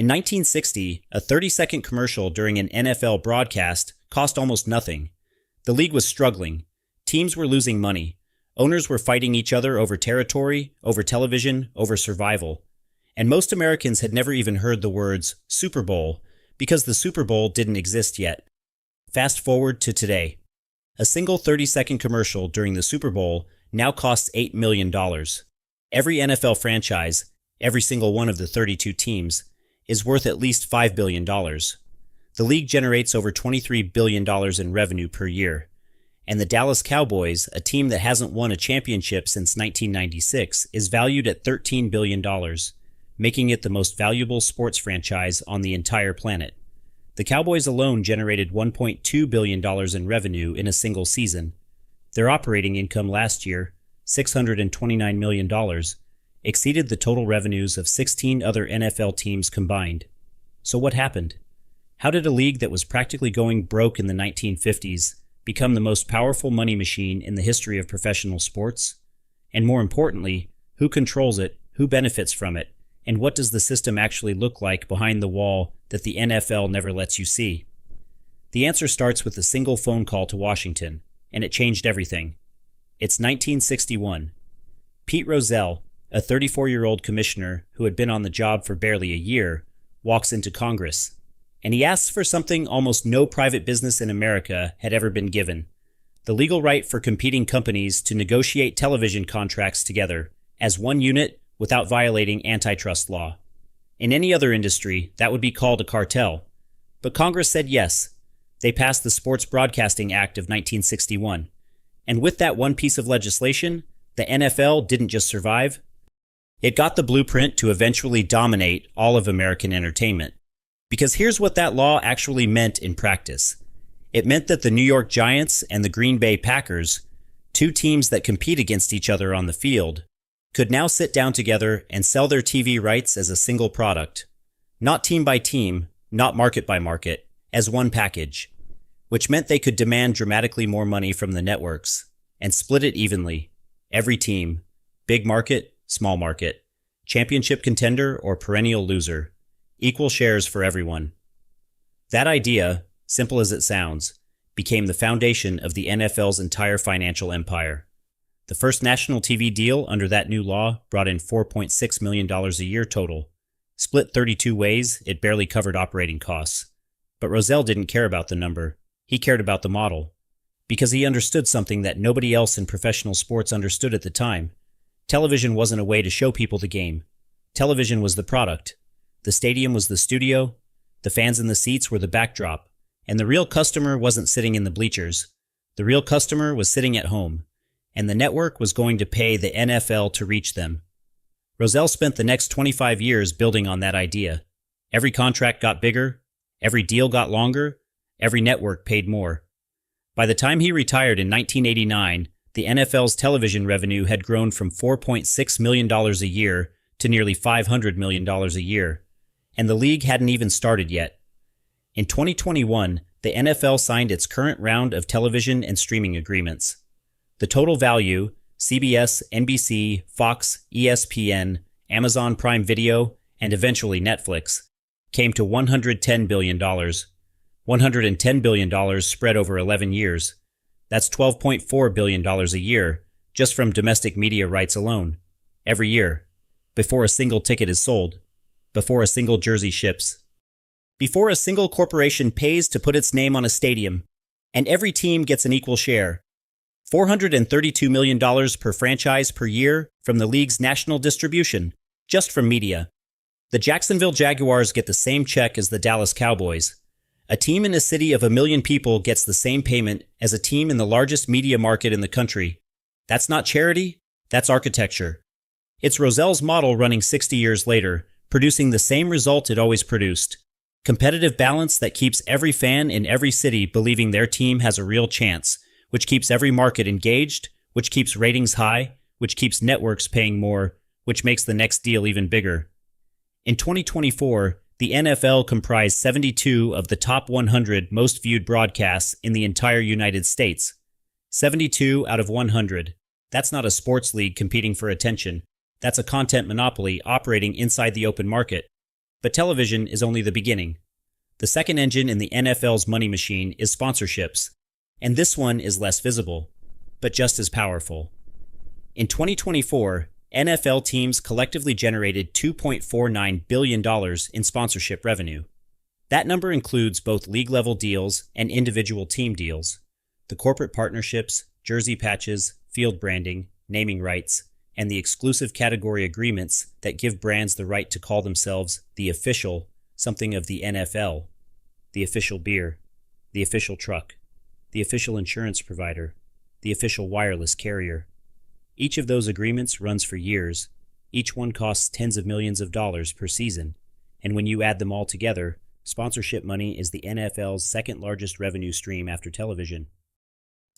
In 1960, a 30-second commercial during an NFL broadcast cost almost nothing. The league was struggling. Teams were losing money. Owners were fighting each other over territory, over television, over survival. And most Americans had never even heard the words Super Bowl because the Super Bowl didn't exist yet. Fast forward to today. A single 30-second commercial during the Super Bowl now costs $8 million. Every NFL franchise, every single one of the 32 teams, is worth at least $5 billion. The league generates over $23 billion in revenue per year. And the Dallas Cowboys, a team that hasn't won a championship since 1996, is valued at $13 billion, making it the most valuable sports franchise on the entire planet. The Cowboys alone generated $1.2 billion in revenue in a single season. Their operating income last year, $629 million, exceeded the total revenues of 16 other NFL teams combined. So what happened? How did a league that was practically going broke in the 1950s become the most powerful money machine in the history of professional sports? And more importantly, who controls it, who benefits from it, and what does the system actually look like behind the wall that the NFL never lets you see? The answer starts with a single phone call to Washington, and it changed everything. It's 1961. Pete Rozelle, a 34-year-old commissioner who had been on the job for barely a year, walks into Congress, and he asks for something almost no private business in America had ever been given: the legal right for competing companies to negotiate television contracts together as one unit without violating antitrust law. In any other industry, that would be called a cartel. But Congress said yes. They passed the Sports Broadcasting Act of 1961. And with that one piece of legislation, the NFL didn't just survive. It got the blueprint to eventually dominate all of American entertainment. Because here's what that law actually meant in practice. It meant that the New York Giants and the Green Bay Packers, two teams that compete against each other on the field, could now sit down together and sell their TV rights as a single product. Not team by team, not market by market, as one package. Which meant they could demand dramatically more money from the networks and split it evenly. Every team, big market, small market, championship contender or perennial loser, equal shares for everyone. That idea, simple as it sounds, became the foundation of the NFL's entire financial empire. The first national TV deal under that new law brought in $4.6 million a year total. Split 32 ways, it barely covered operating costs. But Rozelle didn't care about the number. He cared about the model. Because he understood something that nobody else in professional sports understood at the time. Television wasn't a way to show people the game. Television was the product. The stadium was the studio. The fans in the seats were the backdrop. And the real customer wasn't sitting in the bleachers. The real customer was sitting at home. And the network was going to pay the NFL to reach them. Rozelle spent the next 25 years building on that idea. Every contract got bigger. Every deal got longer. Every network paid more. By the time he retired in 1989, the NFL's television revenue had grown from $4.6 million a year to nearly $500 million a year, and the league hadn't even started yet. In 2021, the NFL signed its current round of television and streaming agreements. The total value, CBS, NBC, Fox, ESPN, Amazon Prime Video, and eventually Netflix, came to $110 billion. $110 billion spread over 11 years. That's $12.4 billion a year, just from domestic media rights alone. Every year. Before a single ticket is sold. Before a single jersey ships. Before a single corporation pays to put its name on a stadium. And every team gets an equal share. $432 million per franchise per year from the league's national distribution, just from media. The Jacksonville Jaguars get the same check as the Dallas Cowboys. A team in a city of 1 million people gets the same payment as a team in the largest media market in the country. That's not charity, that's architecture. It's Rozelle's model running 60 years later, producing the same result it always produced. Competitive balance that keeps every fan in every city believing their team has a real chance, which keeps every market engaged, which keeps ratings high, which keeps networks paying more, which makes the next deal even bigger. In 2024, the NFL comprised 72 of the top 100 most viewed broadcasts in the entire United States. 72 out of 100. That's not a sports league competing for attention. That's a content monopoly operating inside the open market. But television is only the beginning. The second engine in the NFL's money machine is sponsorships, and this one is less visible, but just as powerful. In 2024, NFL teams collectively generated $2.49 billion in sponsorship revenue. That number includes both league-level deals and individual team deals, the corporate partnerships, jersey patches, field branding, naming rights, and the exclusive category agreements that give brands the right to call themselves the official something of the NFL, the official beer, the official truck, the official insurance provider, the official wireless carrier. Each of those agreements runs for years. Each one costs tens of millions of dollars per season, and when you add them all together, sponsorship money is the NFL's second largest revenue stream after television.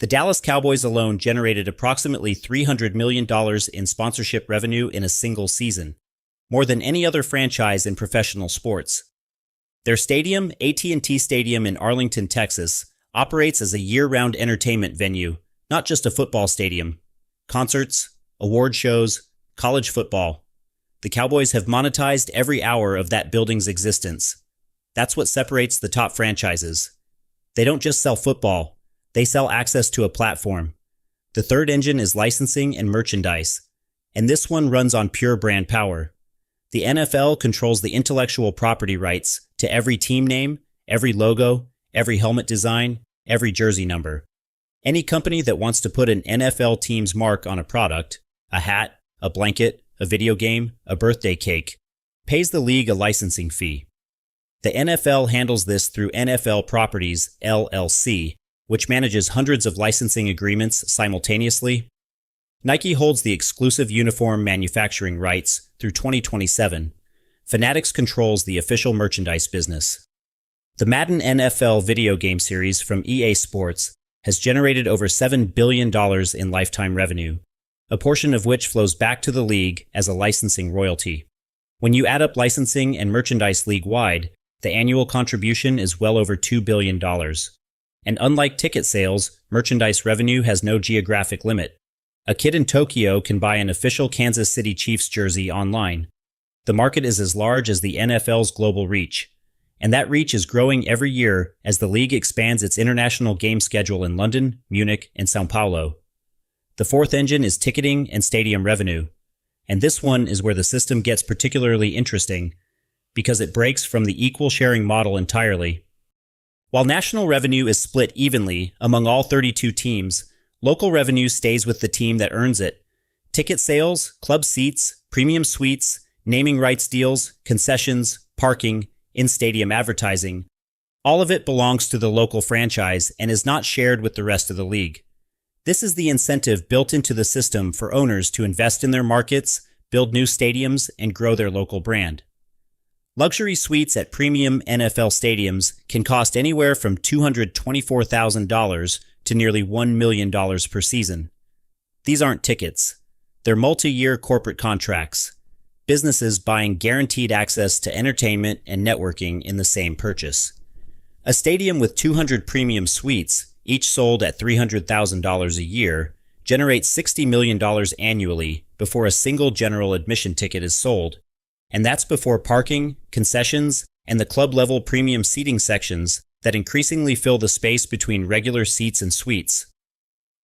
The Dallas Cowboys alone generated approximately $300 million in sponsorship revenue in a single season, more than any other franchise in professional sports. Their stadium, AT&T Stadium in Arlington, Texas, operates as a year-round entertainment venue, not just a football stadium. Concerts, award shows, college football. The Cowboys have monetized every hour of that building's existence. That's what separates the top franchises. They don't just sell football, they sell access to a platform. The third engine is licensing and merchandise, and this one runs on pure brand power. The NFL controls the intellectual property rights to every team name, every logo, every helmet design, every jersey number. Any company that wants to put an NFL team's mark on a product, a hat, a blanket, a video game, a birthday cake, pays the league a licensing fee. The NFL handles this through NFL Properties, LLC, which manages hundreds of licensing agreements simultaneously. Nike holds the exclusive uniform manufacturing rights through 2027. Fanatics controls the official merchandise business. The Madden NFL video game series from EA Sports has generated over $7 billion in lifetime revenue, a portion of which flows back to the league as a licensing royalty. When you add up licensing and merchandise league-wide, the annual contribution is well over $2 billion. And unlike ticket sales, merchandise revenue has no geographic limit. A kid in Tokyo can buy an official Kansas City Chiefs jersey online. The market is as large as the NFL's global reach, and that reach is growing every year as the league expands its international game schedule in London, Munich, and Sao Paulo. The fourth engine is ticketing and stadium revenue, and this one is where the system gets particularly interesting because it breaks from the equal sharing model entirely. While national revenue is split evenly among all 32 teams, local revenue stays with the team that earns it. Ticket sales, club seats, premium suites, naming rights deals, concessions, parking, in-stadium advertising, all of it belongs to the local franchise and is not shared with the rest of the league. This is the incentive built into the system for owners to invest in their markets, build new stadiums, and grow their local brand. Luxury suites at premium NFL stadiums can cost anywhere from $224,000 to nearly $1 million per season. These aren't tickets. They're multi-year corporate contracts. Businesses buying guaranteed access to entertainment and networking in the same purchase. A stadium with 200 premium suites, each sold at $300,000 a year, generates $60 million annually before a single general admission ticket is sold. And that's before parking, concessions, and the club-level premium seating sections that increasingly fill the space between regular seats and suites.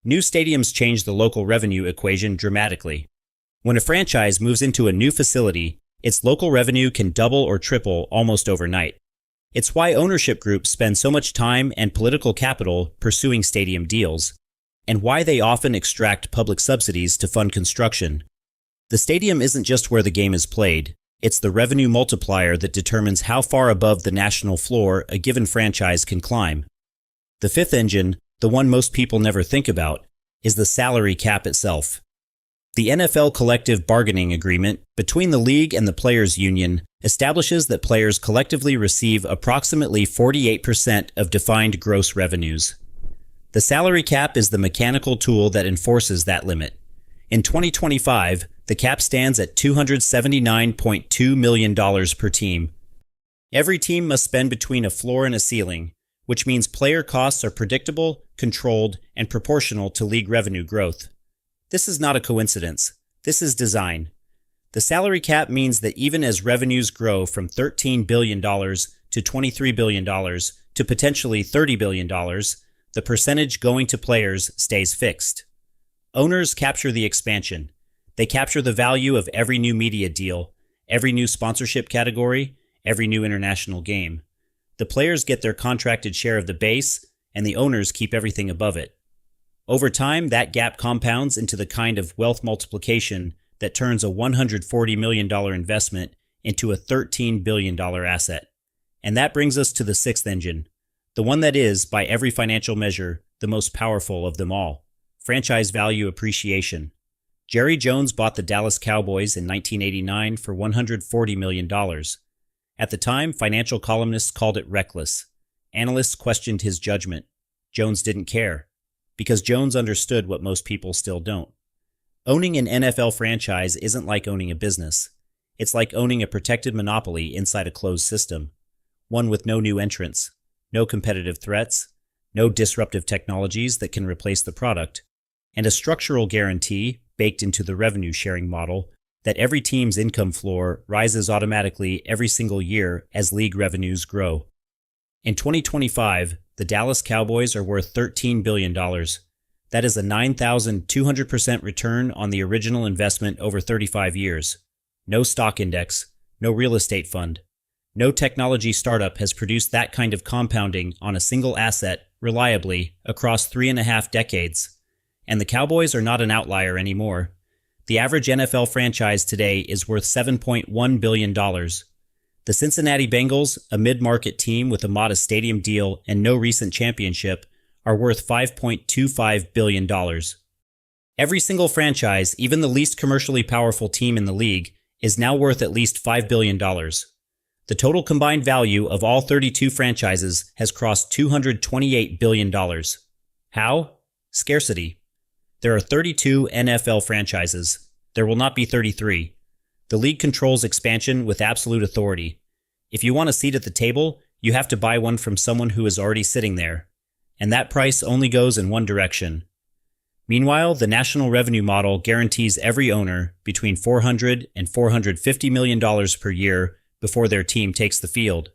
New stadiums change the local revenue equation dramatically. When a franchise moves into a new facility, its local revenue can double or triple almost overnight. It's why ownership groups spend so much time and political capital pursuing stadium deals, and why they often extract public subsidies to fund construction. The stadium isn't just where the game is played. It's the revenue multiplier that determines how far above the national floor a given franchise can climb. The fifth engine, the one most people never think about, is the salary cap itself. The NFL collective bargaining agreement between the league and the players' union establishes that players collectively receive approximately 48% of defined gross revenues. The salary cap is the mechanical tool that enforces that limit. In 2025, the cap stands at $279.2 million per team. Every team must spend between a floor and a ceiling, which means player costs are predictable, controlled, and proportional to league revenue growth. This is not a coincidence. This is design. The salary cap means that even as revenues grow from $13 billion to $23 billion to potentially $30 billion, the percentage going to players stays fixed. Owners capture the expansion. They capture the value of every new media deal, every new sponsorship category, every new international game. The players get their contracted share of the base, and the owners keep everything above it. Over time, that gap compounds into the kind of wealth multiplication that turns a $140 million investment into a $13 billion asset. And that brings us to the sixth engine, the one that is, by every financial measure, the most powerful of them all: franchise value appreciation. Jerry Jones bought the Dallas Cowboys in 1989 for $140 million. At the time, financial columnists called it reckless. Analysts questioned his judgment. Jones didn't care, because Jones understood what most people still don't. Owning an NFL franchise isn't like owning a business. It's like owning a protected monopoly inside a closed system, one with no new entrants, no competitive threats, no disruptive technologies that can replace the product, and a structural guarantee baked into the revenue-sharing model that every team's income floor rises automatically every single year as league revenues grow. In 2025, the Dallas Cowboys are worth $13 billion. That is a 9,200% return on the original investment over 35 years. No stock index, no real estate fund. No technology startup has produced that kind of compounding on a single asset reliably across 3.5 decades. And the Cowboys are not an outlier anymore. The average NFL franchise today is worth $7.1 billion. The Cincinnati Bengals, a mid-market team with a modest stadium deal and no recent championship, are worth $5.25 billion. Every single franchise, even the least commercially powerful team in the league, is now worth at least $5 billion. The total combined value of all 32 franchises has crossed $228 billion. How? Scarcity. There are 32 NFL franchises. There will not be 33. The league controls expansion with absolute authority. If you want a seat at the table, you have to buy one from someone who is already sitting there. And that price only goes in one direction. Meanwhile, the national revenue model guarantees every owner between $400 and $450 million per year before their team takes the field.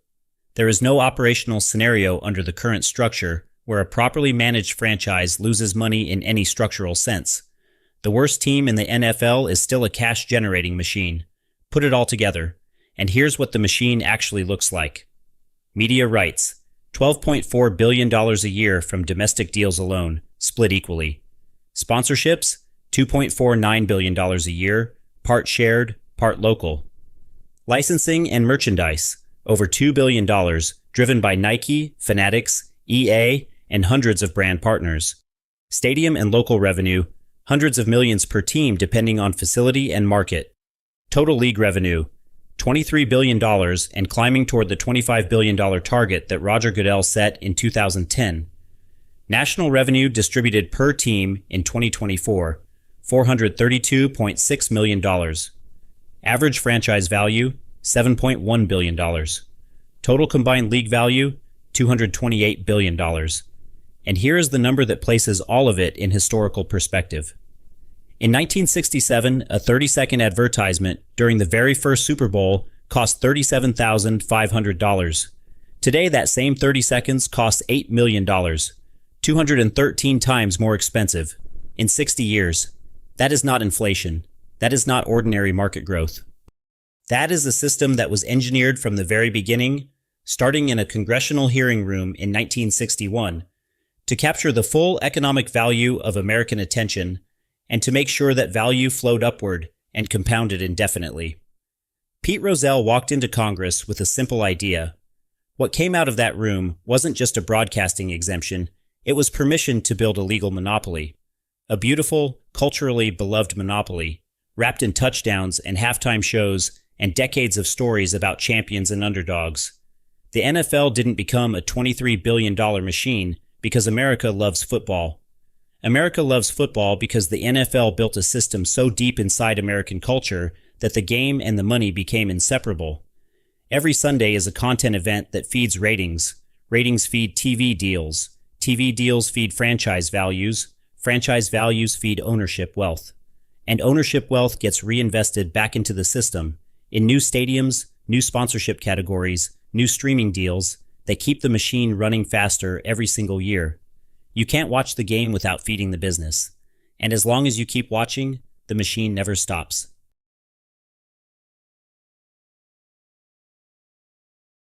There is no operational scenario under the current structure where a properly managed franchise loses money in any structural sense. The worst team in the NFL is still a cash-generating machine. Put it all together, and here's what the machine actually looks like. Media rights, $12.4 billion a year from domestic deals alone, split equally. Sponsorships, $2.49 billion a year, part shared, part local. Licensing and merchandise, over $2 billion, driven by Nike, Fanatics, EA, and hundreds of brand partners. Stadium and local revenue, hundreds of millions per team depending on facility and market. Total league revenue, $23 billion and climbing toward the $25 billion target that Roger Goodell set in 2010. National revenue distributed per team in 2024, $432.6 million. Average franchise value, $7.1 billion. Total combined league value, $228 billion. And here is the number that places all of it in historical perspective. In 1967, a 30-second advertisement during the very first Super Bowl cost $37,500. Today, that same 30 seconds costs $8 million, 213 times more expensive. In 60 years. That is not inflation. That is not ordinary market growth. That is a system that was engineered from the very beginning, starting in a congressional hearing room in 1961, to capture the full economic value of American attention and to make sure that value flowed upward and compounded indefinitely. Pete Rozelle walked into Congress with a simple idea. What came out of that room wasn't just a broadcasting exemption, it was permission to build a legal monopoly. A beautiful, culturally beloved monopoly, wrapped in touchdowns and halftime shows and decades of stories about champions and underdogs. The NFL didn't become a $23 billion machine because America loves football. America loves football because the NFL built a system so deep inside American culture that the game and the money became inseparable. Every Sunday is a content event that feeds ratings. Ratings feed TV deals. TV deals feed franchise values. Franchise values feed ownership wealth. and ownership wealth gets reinvested back into the system in new stadiums, new sponsorship categories, new streaming deals that keep the machine running faster every single year. You can't watch the game without feeding the business. And as long as you keep watching, the machine never stops.